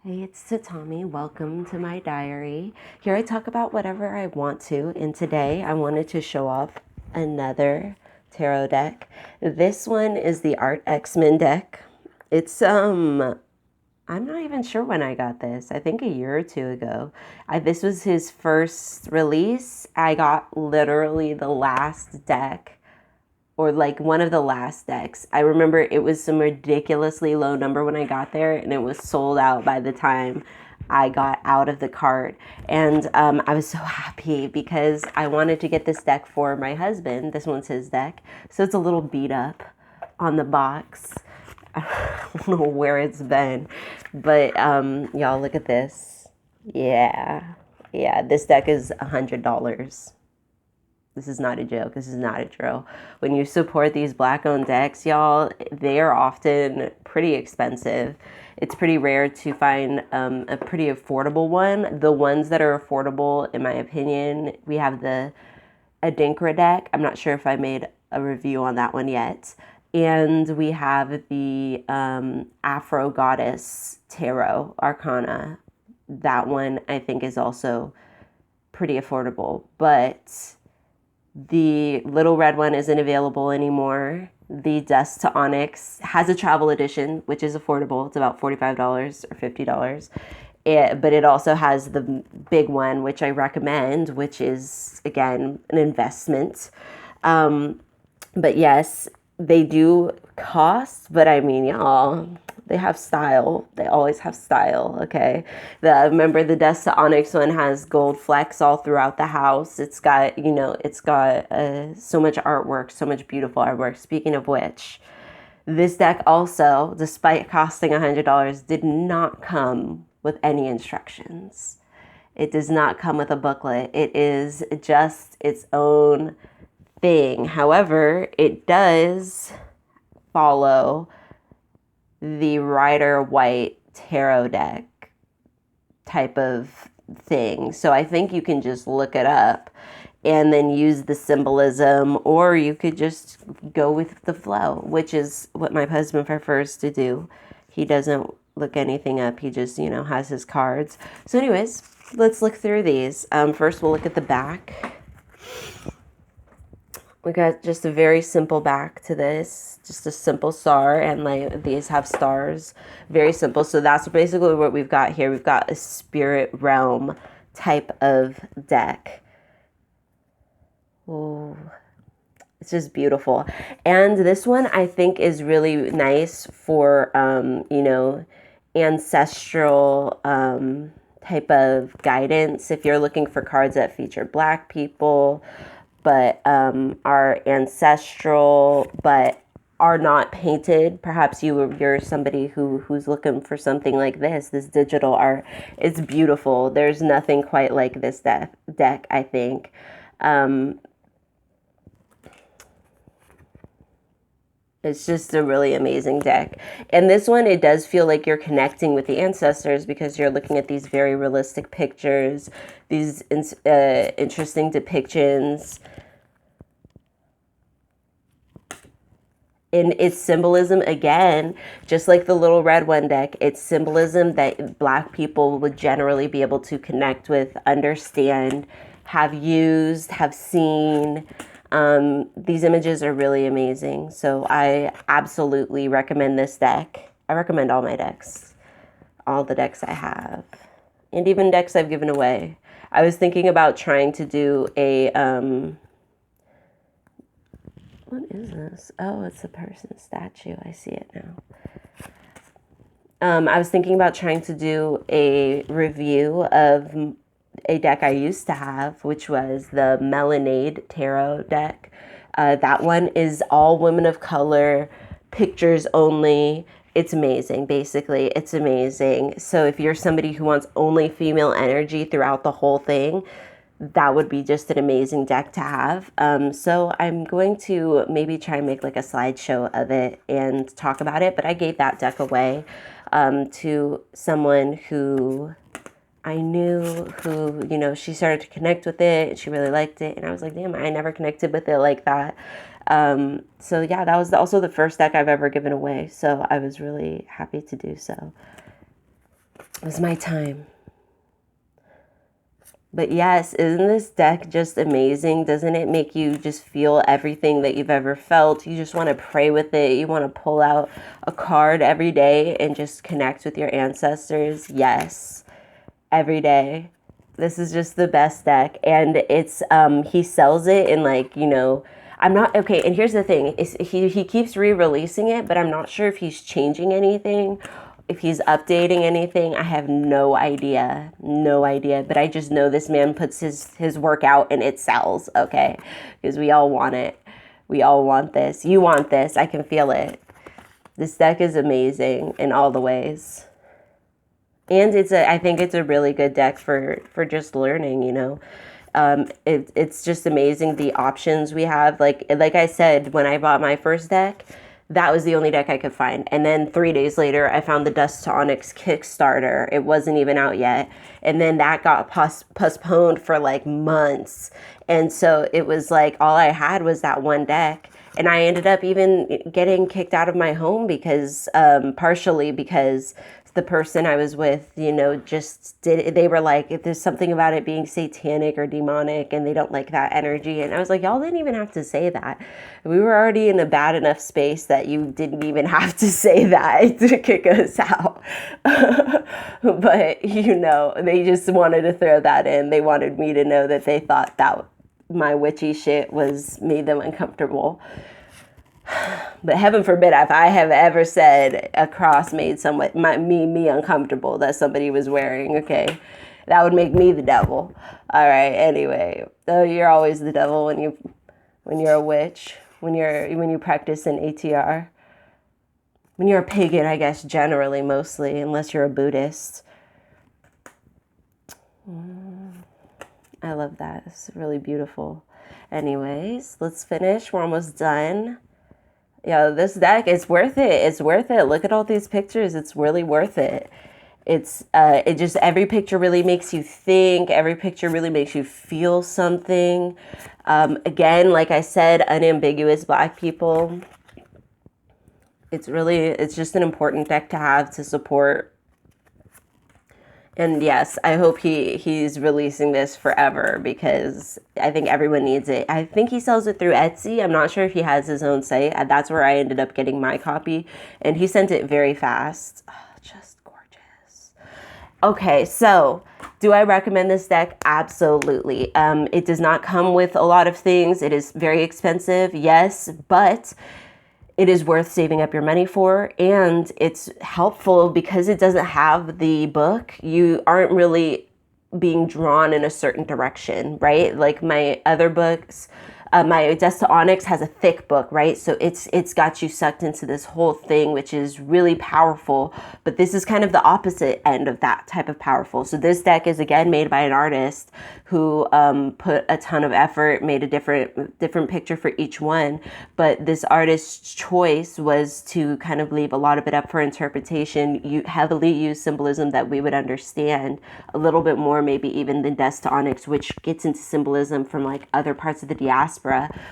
Hey, it's Tatami. Welcome to my diary. Here I talk about whatever I want to, and today I wanted to show off another tarot deck. This one is the Artxman deck. It's I'm not even sure when I got this. I think a year or two ago. This was his first release. I got literally the last deck, or like one of the last decks. I remember it was some ridiculously low number when I got there, and it was sold out by the time I got out of the cart. And I was so happy because I wanted to get this deck for my husband. This one's his deck. So it's a little beat up on the box. I don't know where it's been, but y'all look at this. Yeah. Yeah, this deck is $100. This is not a joke. This is not a drill. When you support these Black-owned decks, y'all, they are often pretty expensive. It's pretty rare to find a pretty affordable one. The ones that are affordable, in my opinion, we have the Adinkra deck. I'm not sure if I made a review on that one yet. And we have the Afro Goddess Tarot Arcana. That one, I think, is also pretty affordable. But the little red one isn't available anymore. The Dust to Onyx has a travel edition, which is affordable. It's about $45 or $50. But it also has the big one, which I recommend, which is, again, an investment. But yes, they do cost, but I mean, y'all, they have style. They always have style, okay? Remember the Dust to Onyx one has gold flecks all throughout the house. It's got, so much artwork, so much beautiful artwork. Speaking of which, this deck also, despite costing $100, did not come with any instructions. It does not come with a booklet. It is just its own thing. However, it does follow the Rider White tarot deck type of thing. So I think you can just look it up and then use the symbolism, or you could just go with the flow, which is what my husband prefers to do. He doesn't look anything up. He just, has his cards. So anyways, let's look through these. First, we'll look at the back. We got just a very simple back to this, just a simple star, and like these have stars, very simple. So that's basically what we've got here. We've got a spirit realm type of deck. Oh, it's just beautiful. And this one I think is really nice for, ancestral type of guidance. If you're looking for cards that feature Black people, but are ancestral, but are not painted. Perhaps you're somebody who's looking for something like this digital art. It's beautiful. There's nothing quite like this deck, I think. It's just a really amazing deck. And this one, it does feel like you're connecting with the ancestors because you're looking at these very realistic pictures, these interesting depictions. And its symbolism, again, just like the little red one deck, it's symbolism that Black people would generally be able to connect with, understand, have used, have seen. These images are really amazing. So I absolutely recommend this deck. I recommend all my decks, all the decks I have, and even decks I've given away. I was thinking about trying to do a, what is this? Oh, it's a person's statue. I see it now. I was thinking about trying to do a review of a deck I used to have, which was the Melanade Tarot deck. That one is all women of color, pictures only. It's amazing, basically. It's amazing. So if you're somebody who wants only female energy throughout the whole thing, that would be just an amazing deck to have. So I'm going to maybe try and make like a slideshow of it and talk about it. But I gave that deck away to someone who I knew who, she started to connect with it. She really liked it. And I was like, damn, I never connected with it like that. So yeah, that was also the first deck I've ever given away. So I was really happy to do so. was my time. But yes, isn't this deck just amazing? Doesn't it make you just feel everything that you've ever felt? You just want to pray with it. You want to pull out a card every day and just connect with your ancestors. Yes, every day. This is just the best deck. And it's, he sells it in like, you know, I'm not, okay, and here's the thing. Is he keeps re-releasing it, but I'm not sure if he's changing anything, if he's updating anything. I have no idea. No idea. But I just know this man puts his work out and it sells, okay? Because we all want it. We all want this. You want this. I can feel it. This deck is amazing in all the ways. And I think it's a really good deck for just learning, you know. It's just amazing the options we have. Like I said, when I bought my first deck, that was the only deck I could find. And then 3 days later, I found the Dust to Onyx Kickstarter. It wasn't even out yet. And then that got postponed for like months. And so it was like all I had was that one deck. And I ended up even getting kicked out of my home because, partially because the person I was with, you know, they were like, if there's something about it being satanic or demonic and they don't like that energy. And I was like, y'all didn't even have to say that. We were already in a bad enough space that you didn't even have to say that to kick us out. But, you know, they just wanted to throw that in. They wanted me to know that they thought that my witchy shit made them uncomfortable. But heaven forbid if I have ever said a cross made me uncomfortable that somebody was wearing, okay? That would make me the devil. All right, anyway. So you're always the devil when you're a witch, when you practice in ATR. When you're a pagan, I guess, generally, mostly, unless you're a Buddhist. I love that. It's really beautiful. Anyways, let's finish. We're almost done. Yeah, this deck is worth it. It's worth it. Look at all these pictures. It's really worth it. It just, every picture really makes you think. Every picture really makes you feel something. Again, like I said, unambiguous Black people. It's just an important deck to have to support. And yes, I hope he's releasing this forever because I think everyone needs it. I think he sells it through Etsy. I'm not sure if he has his own site. That's where I ended up getting my copy. And he sent it very fast. Oh, just gorgeous. Okay, so do I recommend this deck? Absolutely. It does not come with a lot of things. It is very expensive, yes, but it is worth saving up your money for, and it's helpful because it doesn't have the book. You aren't really being drawn in a certain direction, right? Like my other books, my Dust to Onyx has a thick book, right? So it's got you sucked into this whole thing, which is really powerful. But this is kind of the opposite end of that type of powerful. So this deck is again made by an artist who put a ton of effort, made a different picture for each one. But this artist's choice was to kind of leave a lot of it up for interpretation. You heavily use symbolism that we would understand a little bit more, maybe even than Dust to Onyx, which gets into symbolism from like other parts of the diaspora,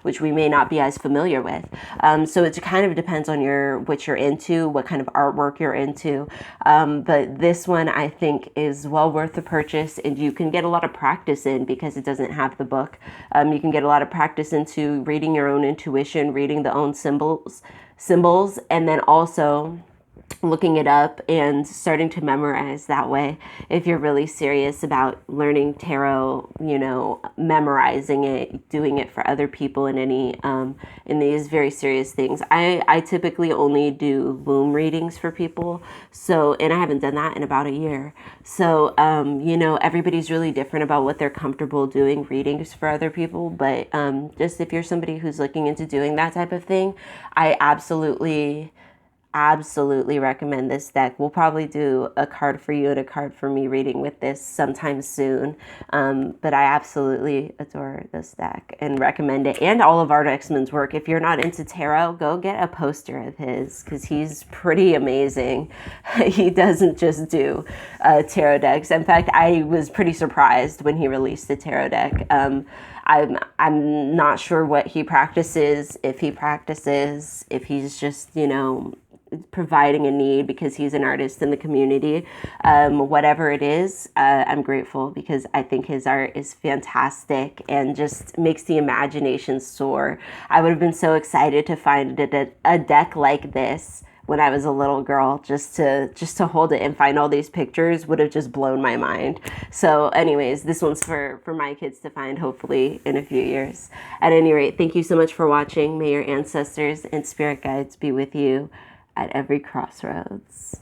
which we may not be as familiar with. So it kind of depends on what you're into, what kind of artwork you're into. But this one I think is well worth the purchase, and you can get a lot of practice in because it doesn't have the book. You can get a lot of practice into reading your own intuition, reading the own symbols, and then also looking it up and starting to memorize that way. If you're really serious about learning tarot, you know, memorizing it, doing it for other people in in these very serious things. I typically only do womb readings for people. So, and I haven't done that in about a year. So, you know, everybody's really different about what they're comfortable doing readings for other people. But just if you're somebody who's looking into doing that type of thing, I absolutely recommend this deck. We'll probably do a card for you and a card for me reading with this sometime soon. But I absolutely adore this deck and recommend it, and all of Artxman's work. If you're not into tarot, go get a poster of his because he's pretty amazing. He doesn't just do tarot decks. In fact, I was pretty surprised when he released the tarot deck. I'm not sure what he practices, if he's just, you know, providing a need because he's an artist in the community. Whatever it is, I'm grateful because I think his art is fantastic and just makes the imagination soar. I would have been so excited to find a deck like this when I was a little girl. Just to hold it and find all these pictures would have just blown my mind. So anyways, this one's for my kids to find hopefully in a few years. At any rate, thank you so much for watching. May your ancestors and spirit guides be with you at every crossroads.